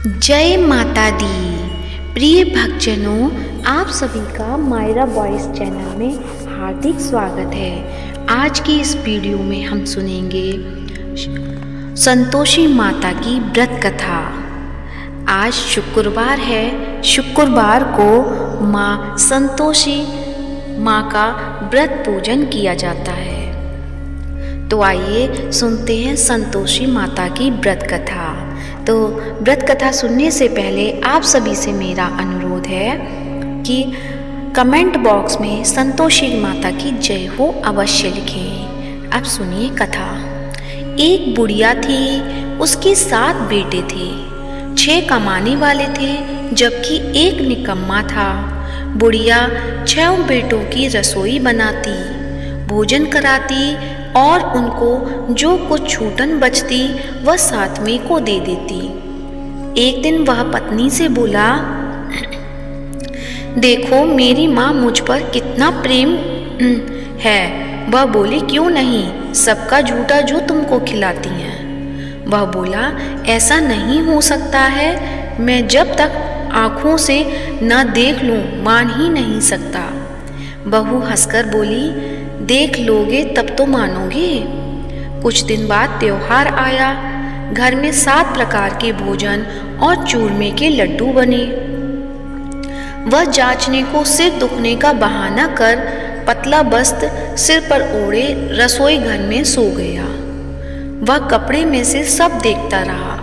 जय माता दी। प्रिय भक्तजनों, आप सभी का मायरा वॉइस चैनल में हार्दिक स्वागत है। आज की इस वीडियो में हम सुनेंगे संतोषी माता की व्रत कथा। आज शुक्रवार है। शुक्रवार को माँ संतोषी माँ का व्रत पूजन किया जाता है। तो आइए सुनते हैं संतोषी माता की व्रत कथा। तो व्रत कथा सुनने से पहले आप सभी से मेरा अनुरोध है कि कमेंट बॉक्स में संतोषी माता की जय हो अवश्य लिखें। अब सुनिए कथा। एक बुढ़िया थी, उसके 7 बेटे थे। 6 कमाने वाले थे जबकि एक निकम्मा था। बुढ़िया 6 बेटों की रसोई बनाती, भोजन कराती और उनको जो कुछ छूटन बचती वह सातवें को दे देती। एक दिन वह पत्नी से बोला, देखो मेरी माँ मुझ पर कितना प्रेम है। वह बोली, क्यों नहीं, सबका झूठा जो तुमको खिलाती हैं। वह बोला, ऐसा नहीं हो सकता है, मैं जब तक आँखों से न देख लूँ मान ही नहीं सकता। बहू हंसकर बोली, देख लोगे तब तो मानोगे। कुछ दिन बाद त्योहार आया। घर में 7 प्रकार के भोजन और चूरमे के लड्डू बने। वह जांचने को सिर दुखने का बहाना कर पतला वस्त्र सिर पर ओढ़े रसोई घर में सो गया। वह कपड़े में से सब देखता रहा।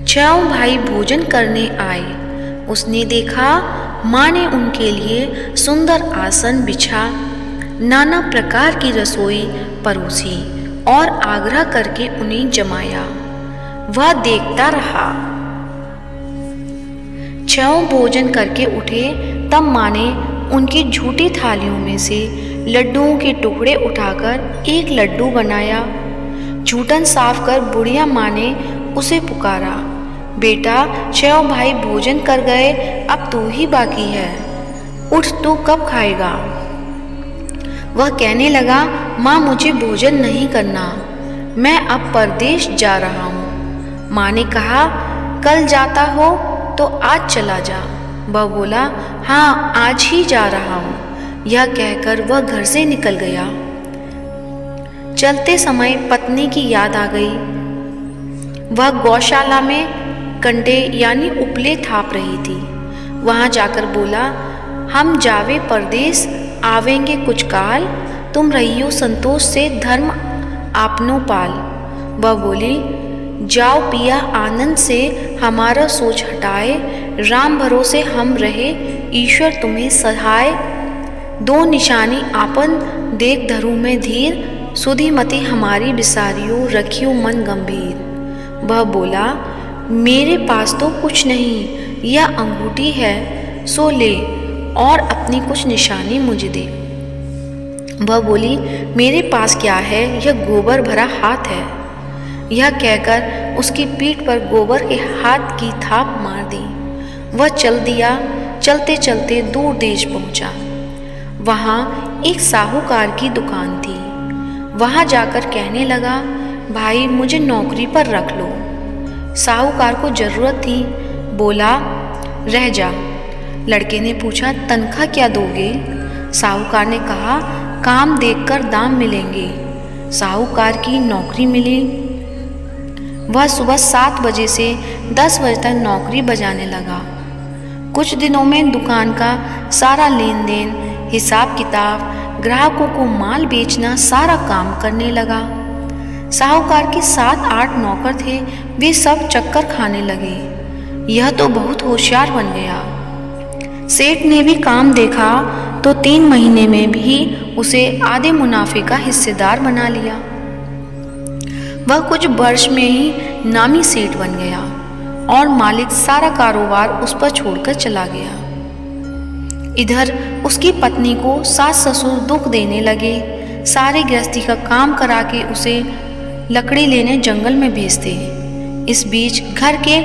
6 भाई भोजन करने आए। उसने देखा माँ ने उनके लिए सुंदर आसन बिछा, नाना प्रकार की रसोई परोसी और आग्रह करके उन्हें जमाया। वह देखता रहा। 6 भोजन करके उठे तब माँ ने उनकी झूठी थालियों में से लड्डुओं के टुकड़े उठाकर एक लड्डू बनाया। झूठन साफ कर बुढ़िया माँ ने उसे पुकारा, बेटा 6 भाई भोजन कर गए, अब तू ही बाकी है, उठ, तू कब खाएगा। वह कहने लगा, माँ मुझे भोजन नहीं करना, मैं अब परदेश जा रहा हूँ। माँ ने कहा, कल जाता हो तो आज चला जा। वह बोला, हाँ आज ही जा रहा हूँ। यह कहकर वह घर से निकल गया। चलते समय पत्नी की याद आ गई। वह गौशाला में कंडे यानी उपले थाप रही थी। वहाँ जाकर बोला, हम जावे परदेश, आवेंगे कुछ काल, तुम रहियो संतोष से धर्म आपनो पाल। वह बोली, जाओ पिया आनंद से हमारा सोच हटाए, राम भरोसे हम रहे, ईश्वर तुम्हें सहाय। 2 निशानी आपन देख धरू में धीर, सुधी मति हमारी बिसारियो, रखियो मन गंभीर। वह बोला, मेरे पास तो कुछ नहीं, यह अंगूठी है, सो ले और अपनी कुछ निशानी मुझे दे। वह बोली, मेरे पास क्या है, यह गोबर भरा हाथ है। यह कहकर उसकी पीठ पर गोबर के हाथ की थाप मार दी। वह चल दिया। चलते चलते दूर देश पहुंचा। वहाँ एक साहूकार की दुकान थी। वहाँ जाकर कहने लगा, भाई मुझे नौकरी पर रख लो। साहूकार को जरूरत थी। बोला, रह जा। लड़के ने पूछा, तनख्वाह क्या दोगे। साहूकार ने कहा, काम देखकर दाम मिलेंगे। साहूकार की नौकरी मिली। वह सुबह 7 बजे से 10 बजे तक नौकरी बजाने लगा। कुछ दिनों में दुकान का सारा लेन देन, हिसाब किताब, ग्राहकों को माल बेचना, सारा काम करने लगा। साहूकार के 7-8 नौकर थे, वे सब चक्कर खाने लगे। यह तो बहुत होशियार बन गया। सेठ ने भी काम देखा तो 3 महीने में भी उसे आधे मुनाफे का हिस्सेदार बना लिया। वह कुछ वर्ष में ही नामी सेठ बन गया और मालिक सारा कारोबार उस पर छोड़कर चला गया। इधर उसकी पत्नी को सास ससुर दुख देने लगे। सारे गृहस्थी का काम करा के उसे लकड़ी लेने जंगल में भेजते। इस बीच घर के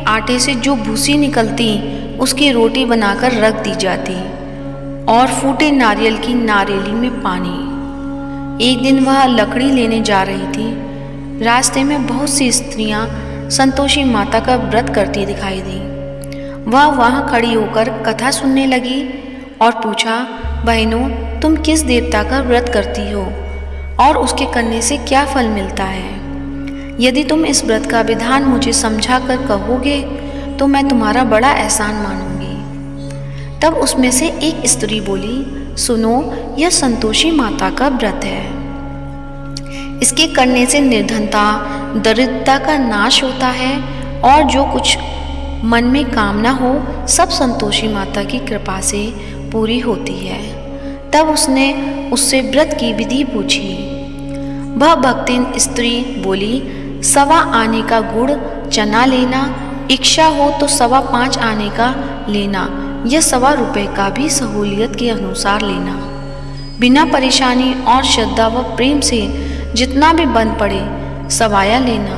आटे से जो भूसी निकलती उसकी रोटी बनाकर रख दी जाती और फूटे नारियल की नारेली में पानी। एक दिन वह लकड़ी लेने जा रही थी। रास्ते में बहुत सी स्त्रियां संतोषी माता का व्रत करती दिखाई दी। वह वहाँ खड़ी होकर कथा सुनने लगी और पूछा, बहनों, तुम किस देवता का व्रत करती हो और उसके करने से क्या फल मिलता है? यदि तुम इस व्रत का विधान मुझे समझा कर कहोगे तो मैं तुम्हारा बड़ा एहसान मानूंगी। तब उसमें से एक स्त्री बोली, सुनो, यह संतोषी माता का व्रत है। इसके करने से निर्धनता, दरिद्रता का नाश होता है और जो कुछ मन में कामना हो सब संतोषी माता की कृपा से पूरी होती है। तब उसने उससे व्रत की विधि पूछी। वह भक्तिन स्त्री बोली, 1.25 आने का गुड़ चना लेना, इच्छा हो तो 5.25 आने का लेना या 1.25 रुपये का भी सहूलियत के अनुसार लेना। बिना परेशानी और श्रद्धा व प्रेम से जितना भी बन पड़े सवाया लेना।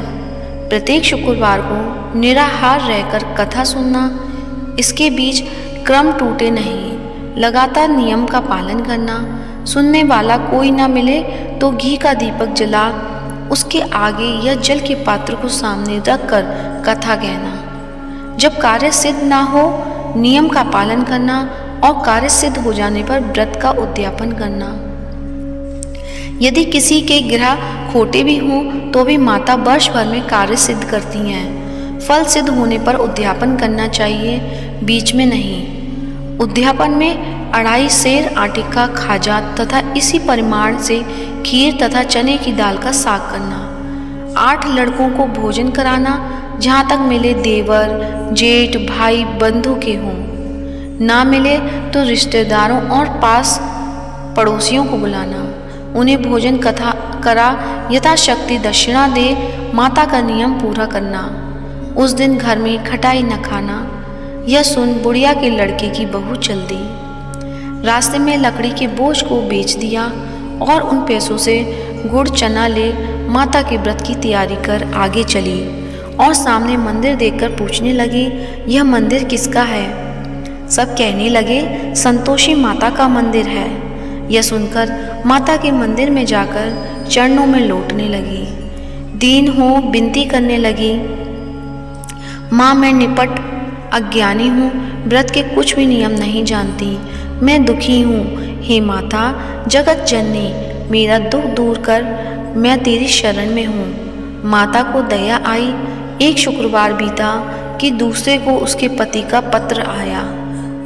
प्रत्येक शुक्रवार को निराहार रहकर कथा सुनना। इसके बीच क्रम टूटे नहीं, लगातार नियम का पालन करना। सुनने वाला कोई ना मिले तो घी का दीपक जला उसके आगे या जल के पात्र को सामने रखकर कथा कहना। जब कार्य सिद्ध ना हो नियम का पालन करना और कार्य सिद्ध हो जाने पर व्रत का उद्यापन करना। यदि किसी के ग्रह खोटे भी हों तो भी माता वर्ष भर में कार्य सिद्ध करती हैं। फल सिद्ध होने पर उद्यापन करना चाहिए, बीच में नहीं। उद्यापन में 2.5 सेर आटे का खाजा तथा इसी परिमाण से खीर तथा चने की दाल का साग करना। 8 लड़कों को भोजन कराना, जहाँ तक मिले देवर, जेठ, भाई, बंधु के हों। ना मिले तो रिश्तेदारों और पास पड़ोसियों को बुलाना। उन्हें भोजन कथा करा यथाशक्ति दक्षिणा दे माता का नियम पूरा करना। उस दिन घर में खटाई न खाना। यह सुन बुढ़िया के लड़के की बहू चल दी। रास्ते में लकड़ी के बोझ को बेच दिया और उन पैसों से गुड़ चना ले माता के व्रत की तैयारी कर आगे चली और सामने मंदिर देखकर पूछने लगी, यह मंदिर किसका है? सब कहने लगे, संतोषी माता का मंदिर है। यह सुनकर माता के मंदिर में जाकर चरणों में लौटने लगी। दीन हो विनती करने लगी, माँ मैं निपट अज्ञानी हूँ, व्रत के कुछ भी नियम नहीं जानती, मैं दुखी हूँ। हे माता जगत जननी, मेरा दुख दूर कर, मैं तेरी शरण में हूँ। माता को दया आई। एक शुक्रवार बीता कि दूसरे को उसके पति का पत्र आया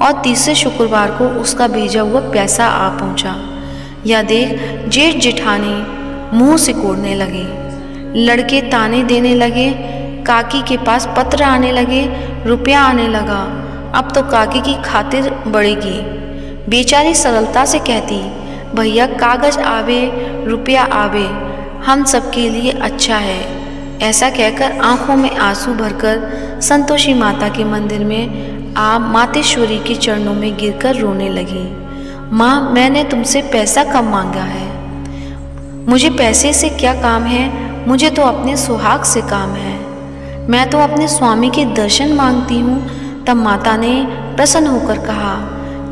और तीसरे शुक्रवार को उसका भेजा हुआ पैसा आ पहुंचा। या देख जेठ जेठानी मुंह सिकोड़ने लगे, लड़के ताने देने लगे, काकी के पास पत्र आने लगे, रुपया आने लगा। अब तो काकी की खातिर बढ़ेगी। बेचारी सरलता से कहती, भैया कागज आवे रुपया आवे, हम सबके लिए अच्छा है। ऐसा कहकर आंखों में आंसू भरकर संतोषी माता के मंदिर में मातेश्वरी के चरणों में गिरकर रोने लगी। माँ मैंने तुमसे पैसा कम मांगा है, मुझे पैसे से क्या काम है, मुझे तो अपने सुहाग से काम है। मैं तो अपने स्वामी के दर्शन मांगती हूँ। तब माता ने प्रसन्न होकर कहा,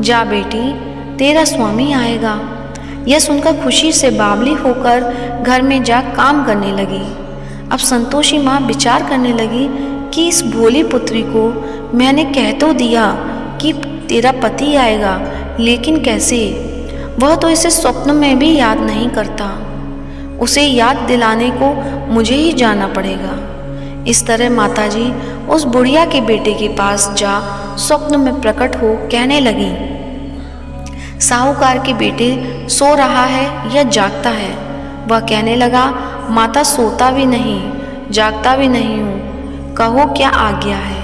जा बेटी तेरा स्वामी आएगा। यह सुनकर खुशी से बावली होकर घर में जा काम करने लगी। अब संतोषी माँ विचार करने लगी कि इस भोली पुत्री को मैंने कह तो दिया कि तेरा पति आएगा, लेकिन कैसे? वह तो इसे स्वप्न में भी याद नहीं करता। उसे याद दिलाने को मुझे ही जाना पड़ेगा। इस तरह माताजी उस बुढ़िया के बेटे के पास जा स्वप्न में प्रकट हो कहने लगी, साहूकार के बेटे सो रहा है या जागता है? वह कहने लगा, माता सोता भी नहीं जागता भी नहीं हूँ, कहो क्या आज्ञा है?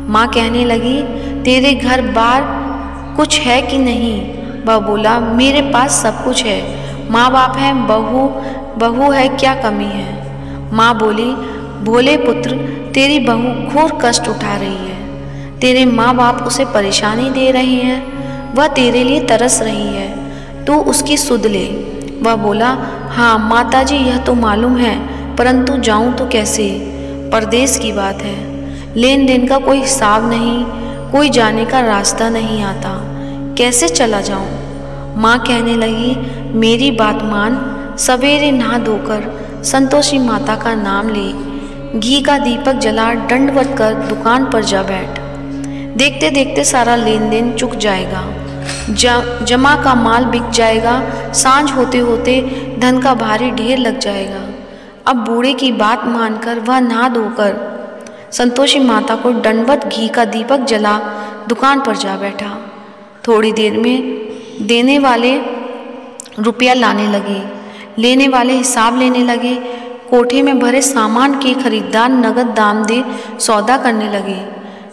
माँ कहने लगी, तेरे घर बार कुछ है कि नहीं? वह बोला, मेरे पास सब कुछ है, माँ बाप हैं, बहू है, क्या कमी है? माँ बोली, भोले पुत्र तेरी बहू घोर कष्ट उठा रही है, तेरे माँ बाप उसे परेशानी दे रहे हैं, वह तेरे लिए तरस रही है, तू उसकी सुध ले। वह बोला, हाँ माताजी यह तो मालूम है, परंतु जाऊं तो कैसे? परदेश की बात है, लेन देन का कोई हिसाब नहीं, कोई जाने का रास्ता नहीं आता, कैसे चला जाऊं? माँ कहने लगी, मेरी बात मान, सवेरे नहा धोकर संतोषी माता का नाम ले, घी का दीपक जला दंडवत कर दुकान पर जा बैठ। देखते देखते सारा लेन देन चुक जाएगा, जमा का माल बिक जाएगा, सांझ होते होते धन का भारी ढेर लग जाएगा। अब बूढ़े की बात मानकर वह नहा धोकर संतोषी माता को दंडवत घी का दीपक जला दुकान पर जा बैठा। थोड़ी देर में देने वाले रुपया लाने लगे, लेने वाले हिसाब लेने लगे। कोठे में भरे सामान के खरीदार नगद दाम दे सौदा करने लगे।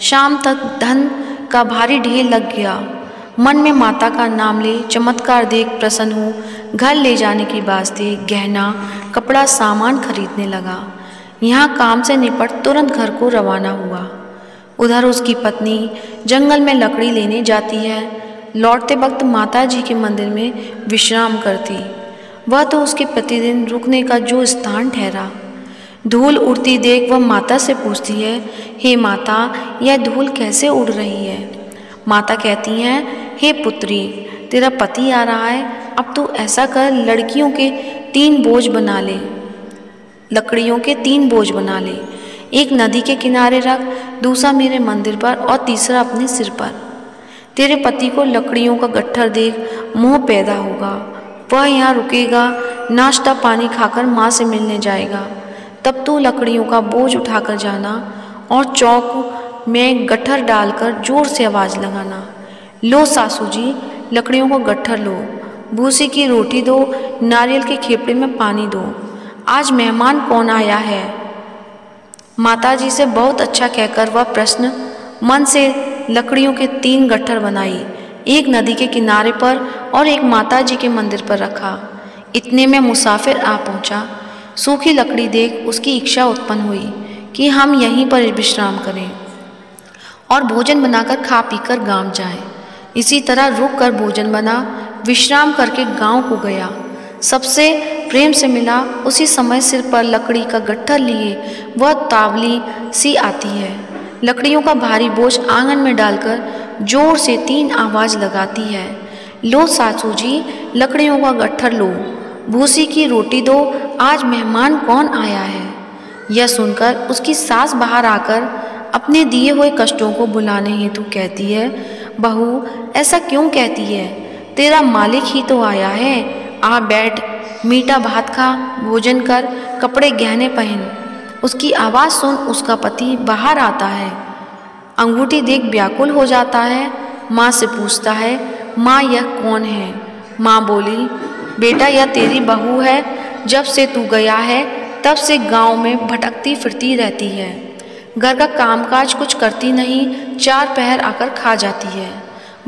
शाम तक धन का भारी ढेर लग गया। मन में माता का नाम ले, चमत्कार देख प्रसन्न हो, घर ले जाने की वास्ते गहना कपड़ा सामान खरीदने लगा। यहाँ काम से निपट तुरंत घर को रवाना हुआ। उधर उसकी पत्नी जंगल में लकड़ी लेने जाती है। लौटते वक्त माता जी के मंदिर में विश्राम करती। वह तो उसके प्रतिदिन रुकने का जो स्थान ठहरा। धूल उड़ती देख वह माता से पूछती है, हे माता, यह धूल कैसे उड़ रही है? माता कहती हैं, हे पुत्री, तेरा पति आ रहा है, अब तू ऐसा कर, लकड़ियों के 3 बोझ बना ले। एक नदी के किनारे रख, दूसरा मेरे मंदिर पर और तीसरा अपने सिर पर। तेरे पति को लकड़ियों का गट्ठर देख मोह पैदा होगा। वह यहाँ रुकेगा, नाश्ता पानी खाकर माँ से मिलने जाएगा। तब तू लकड़ियों का बोझ उठाकर जाना और चौक में गट्ठर डालकर जोर से आवाज़ लगाना, लो सासू जी, लकड़ियों को गट्ठर लो, भूसी की रोटी दो, नारियल के खेपड़े में पानी दो, आज मेहमान कौन आया है? माताजी से बहुत अच्छा कहकर वह प्रश्न मन से लकड़ियों के 3 गट्ठर बनाई, एक नदी के किनारे पर और एक माताजी के मंदिर पर रखा। इतने में मुसाफिर आ पहुंचा। सूखी लकड़ी देख उसकी इच्छा उत्पन्न हुई कि हम यहीं पर विश्राम करें और भोजन बनाकर खा पीकर गांव जाएं। इसी तरह रुक कर भोजन बना, विश्राम करके गांव को गया। सबसे प्रेम से मिला। उसी समय सिर पर लकड़ी का गट्ठर लिए वह तावली सी आती है। लकड़ियों का भारी बोझ आंगन में डालकर जोर से 3 आवाज़ लगाती है, लो सासू जी, लकड़ियों का गट्ठर लो, भूसी की रोटी दो, आज मेहमान कौन आया है? यह सुनकर उसकी सास बाहर आकर अपने दिए हुए कष्टों को बुलाने हेतु कहती है, बहू, ऐसा क्यों कहती है? तेरा मालिक ही तो आया है, आ बैठ, मीठा भात खा, भोजन कर, कपड़े गहने पहन। उसकी आवाज़ सुन उसका पति बाहर आता है। अंगूठी देख व्याकुल हो जाता है। माँ से पूछता है, माँ यह कौन है? माँ बोली, बेटा यह तेरी बहू है, जब से तू गया है तब से गांव में भटकती फिरती रहती है, घर का कामकाज कुछ करती नहीं, 4 पहर आकर खा जाती है।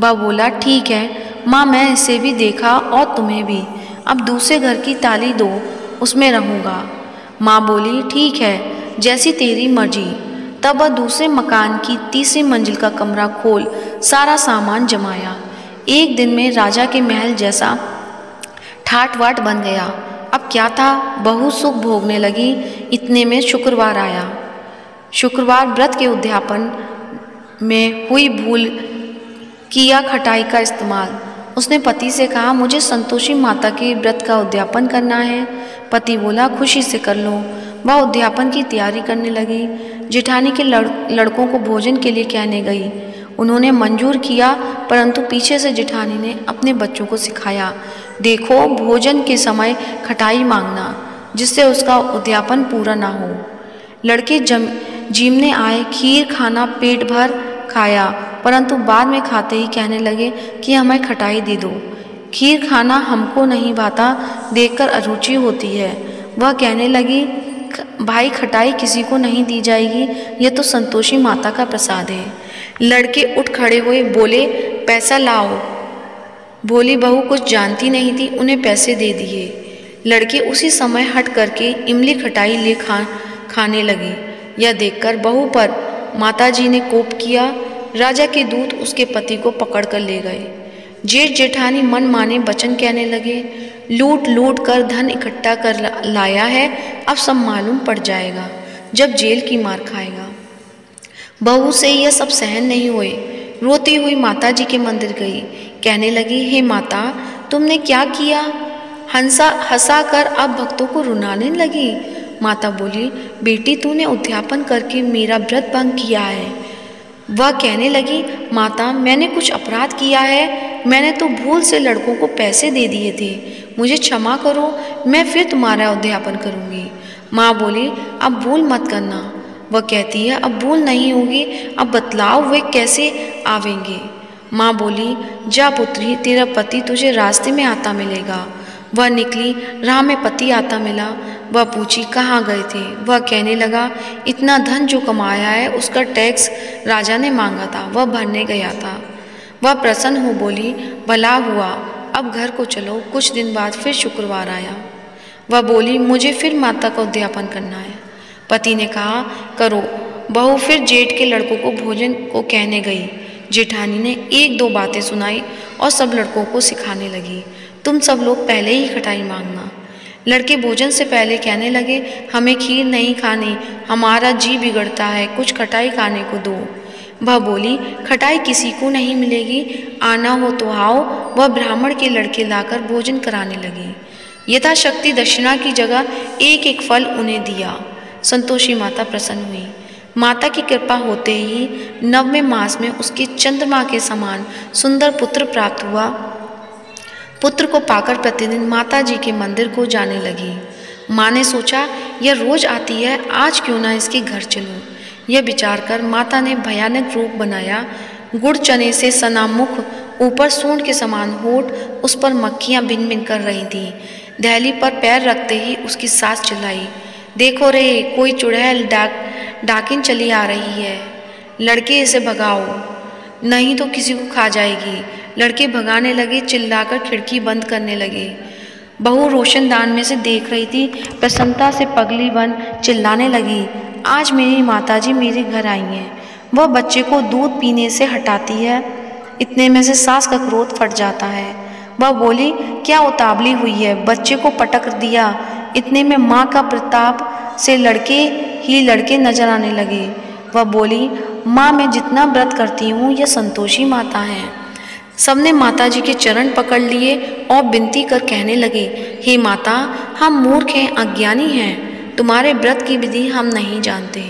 वह बोला, ठीक है माँ, मैं इसे भी देखा और तुम्हें भी, अब दूसरे घर की ताली दो, उसमें रहूँगा। माँ बोली, ठीक है, जैसी तेरी मर्जी। तब वह दूसरे मकान की 3री मंजिल का कमरा खोल सारा सामान जमाया। एक दिन में राजा के महल जैसा ठाट वाट बन गया। अब क्या था, बहू सुख भोगने लगी। इतने में शुक्रवार आया। शुक्रवार व्रत के उद्यापन में हुई भूल किया खटाई का इस्तेमाल। उसने पति से कहा, मुझे संतोषी माता के व्रत का उद्यापन करना है। पति बोला, खुशी से कर लो। वह उद्यापन की तैयारी करने लगी। जेठानी के लड़कों को भोजन के लिए कहने गई। उन्होंने मंजूर किया, परंतु पीछे से जेठानी ने अपने बच्चों को सिखाया, देखो भोजन के समय खटाई मांगना, जिससे उसका उद्यापन पूरा ना हो। लड़के जीमने आए, खीर खाना पेट भर खाया, परंतु बाद में खाते ही कहने लगे कि हमें खटाई दे दो। खीर खाना हमको नहीं भाता, देखकर अरुचि होती है। वह कहने लगी, भाई खटाई किसी को नहीं दी जाएगी, यह तो संतोषी माता का प्रसाद है। लड़के उठ खड़े हुए, बोले, पैसा लाओ। बोली बहू कुछ जानती नहीं थी, उन्हें पैसे दे दिए। लड़के उसी समय हट करके इमली खटाई ले खाने लगे। यह देखकर बहू पर माताजी ने कोप किया। राजा के दूत उसके पति को पकड़ कर ले गए। जेठ जेठानी मन माने वचन कहने लगे, लूट लूट कर धन इकट्ठा कर लाया है, अब सब मालूम पड़ जाएगा जब जेल की मार खाएगा। बहू से यह सब सहन नहीं हुए। रोती हुई माताजी के मंदिर गई। कहने लगी, हे माता, तुमने क्या किया? हंसा कर अब भक्तों को रुलाने लगी। माता बोली, बेटी तूने उद्यापन करके मेरा व्रत भंग किया है। वह कहने लगी, माता मैंने कुछ अपराध किया है, मैंने तो भूल से लड़कों को पैसे दे दिए थे, मुझे क्षमा करो, मैं फिर तुम्हारा उद्यापन करूँगी। माँ बोली, अब भूल मत करना। वह कहती है, अब भूल नहीं होगी, अब बतलाओ वे कैसे आवेंगे। माँ बोली, जा पुत्री, तेरा पति तुझे रास्ते में आता मिलेगा। वह निकली, राह में पति आता मिला। वह पूछी, कहाँ गए थे? वह कहने लगा, इतना धन जो कमाया है उसका टैक्स राजा ने मांगा था, वह भरने गया था। वह प्रसन्न हो बोली, भला हुआ, अब घर को चलो। कुछ दिन बाद फिर शुक्रवार आया। वह बोली, मुझे फिर माता का उद्यापन करना है। पति ने कहा, करो। बहू फिर जेठ के लड़कों को भोजन को कहने गई। जेठानी ने एक दो बातें सुनाई और सब लड़कों को सिखाने लगी, तुम सब लोग पहले ही खटाई मांगना। लड़के भोजन से पहले कहने लगे, हमें खीर नहीं खानी, हमारा जी बिगड़ता है, कुछ खटाई खाने को दो। वह बोली, खटाई किसी को नहीं मिलेगी, आना हो तो आओ। वह ब्राह्मण के लड़के लाकर भोजन कराने लगी। यथाशक्ति दक्षिणा की जगह एक एक फल उन्हें दिया। संतोषी माता प्रसन्न हुई। माता की कृपा होते ही 9वें मास में उसके चंद्रमा के समान सुंदर पुत्र प्राप्त हुआ। पुत्र को पाकर प्रतिदिन माता जी के मंदिर को जाने लगी। माँ ने सोचा, यह रोज आती है, आज क्यों ना इसके घर चलूं। यह विचार कर माता ने भयानक रूप बनाया। गुड़ चने से सना मुख, ऊपर सूंड के समान होठ, उस पर मक्खियाँ भिन भिन कर रही थीं। दहली पर पैर रखते ही उसकी सास चिल्लाई, देखो रे, कोई चुड़ैल डाकिन चली आ रही है, लड़के इसे भगाओ, नहीं तो किसी को खा जाएगी। लड़के भगाने लगे, चिल्लाकर खिड़की बंद करने लगे। बहू रोशनदान में से देख रही थी। प्रसन्नता से पगली बन चिल्लाने लगी, आज मेरी माताजी मेरे घर आई हैं। वह बच्चे को दूध पीने से हटाती है। इतने में से सास का क्रोध फट जाता है। वह बोली, क्या उतावली हुई है, बच्चे को पटक दिया। इतने में माँ का प्रताप से लड़के ही लड़के नजर आने लगे। वह बोली, माँ मैं जितना व्रत करती हूँ यह संतोषी माता हैं। सबने माता जी के चरण पकड़ लिए और विनती कर कहने लगे, हे माता, हम मूर्ख हैं, अज्ञानी हैं, तुम्हारे व्रत की विधि हम नहीं जानते।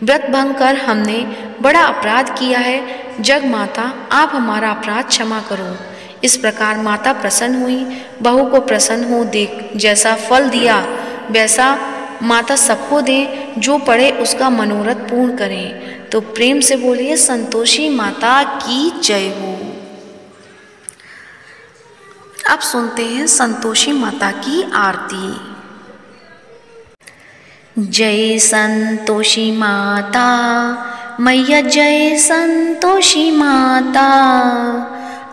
व्रत भंग कर हमने बड़ा अपराध किया है। जग माता, आप हमारा अपराध क्षमा करो। इस प्रकार माता प्रसन्न हुई। बहू को प्रसन्न हो देख जैसा फल दिया वैसा माता सबको दे, जो पढ़े उसका मनोरथ पूर्ण करें। तो प्रेम से बोलिए, संतोषी माता की जय हो। अब सुनते हैं संतोषी माता की आरती। जय संतोषी माता मैया, जय संतोषी माता,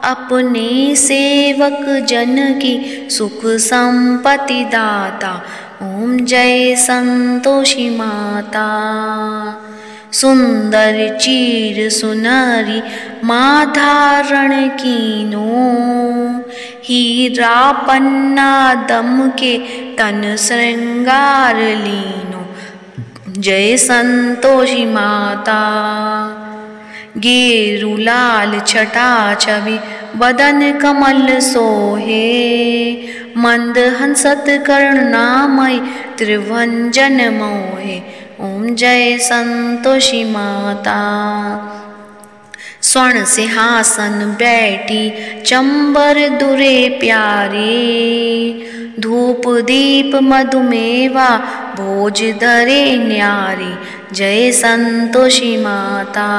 अपने सेवक जन की सुख संपत्ति दाता। ओम जय संतोषी माता। सुंदर चीर सुनरी माँ धारण कीनो, हीरा पन्ना दम के तन श्रृंगार लीनो। जय संतोषी माता। गेरु लाल छटा छवि बदन कमल सोहे, मंद हंसत करुणामय त्रिभंजन मोहे। ओम जय संतोषी माता। स्वर्ण सिंहासन बैठी चंबर दुरे प्यारे, धूप दीप मधुमेवा भोज धरे न्यारी। जय संतोषी माता।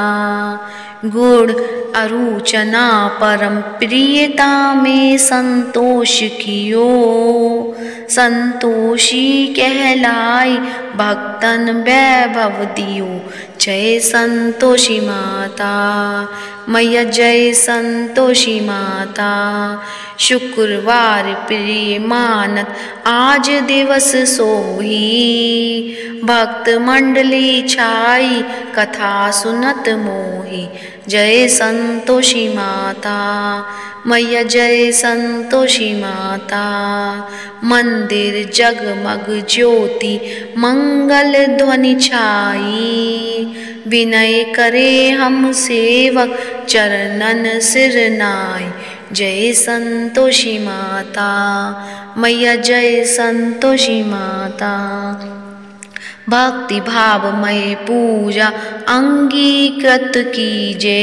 गुड़ अरुचना परम प्रियता में संतोष कियो, संतोषी कहलाई भक्तन वैभव दियो। जय संतोषी माता मैया, जय संतोषी माता। शुक्रवार प्रिय मानत आज दिवस सोही, भक्त मंडली छाई कथा सुनत मोही। जय संतोषी माता मैया, जय संतोषी माता। मंदिर जगमग ज्योति मंगल ध्वनि छाई, विनय करे हम सेवक चरणन सिर नाई। जय संतोषी माता मैया, जय संतोषी माता। भक्ति भावमय पूजा अंगीकृत कीजे,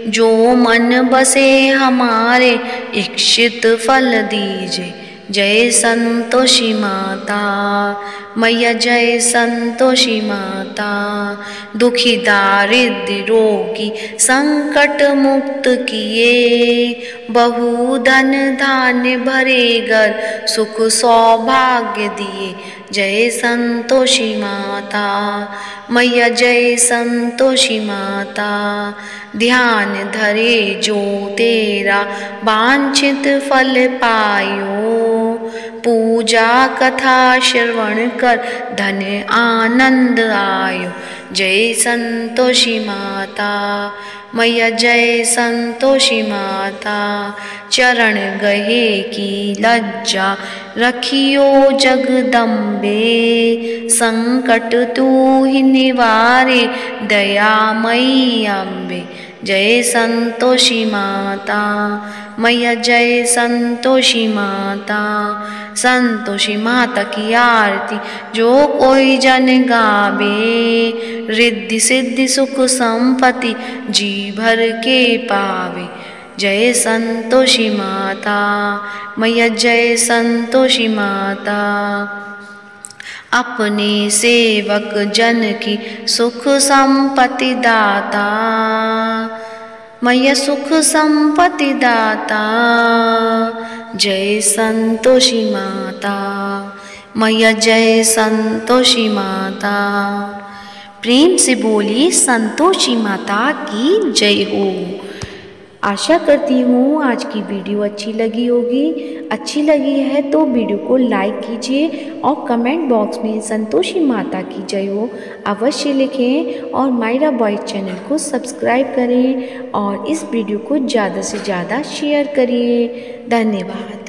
जो मन बसे हमारे इच्छित फल दीजे। जय संतोषी माता मैया, जय संतोषी माता। दुखी दारिद्र रोगी संकट मुक्त किए, बहु धन धान्य भरे घर सुख सौभाग्य दिए। जय संतोषी माता मैया, जय संतोषी माता। ध्यान धरे जो तेरा वांछित फल पायो, पूजा कथा श्रवण कर धन आनंद आयो। जय संतोषी माता मैया, जय संतोषी माता। चरण गहे की लज्जा रखियो जगदम्बे, संकट तू ही निवारे दयामयी अम्बे। जय संतोषी माता मैया, जय संतोषी माता। संतोषी माता की आरती जो कोई जन गावे, रिद्धि सिद्धि सुख संपत्ति जी भर के पावे। जय संतोषी माता मैया, जय संतोषी माता। अपने सेवक जन की सुख संपत्ति दाता मैया, सुख संपत्ति दाता। जय संतोषी माता मैया, जय संतोषी माता। प्रेम से बोली संतोषी माता की जय हो। आशा करती हूँ आज की वीडियो अच्छी लगी होगी। अच्छी लगी है तो वीडियो को लाइक कीजिए और कमेंट बॉक्स में संतोषी माता की जय हो अवश्य लिखें, और मायरा बॉयज चैनल को सब्सक्राइब करें और इस वीडियो को ज़्यादा से ज़्यादा शेयर करिए। धन्यवाद।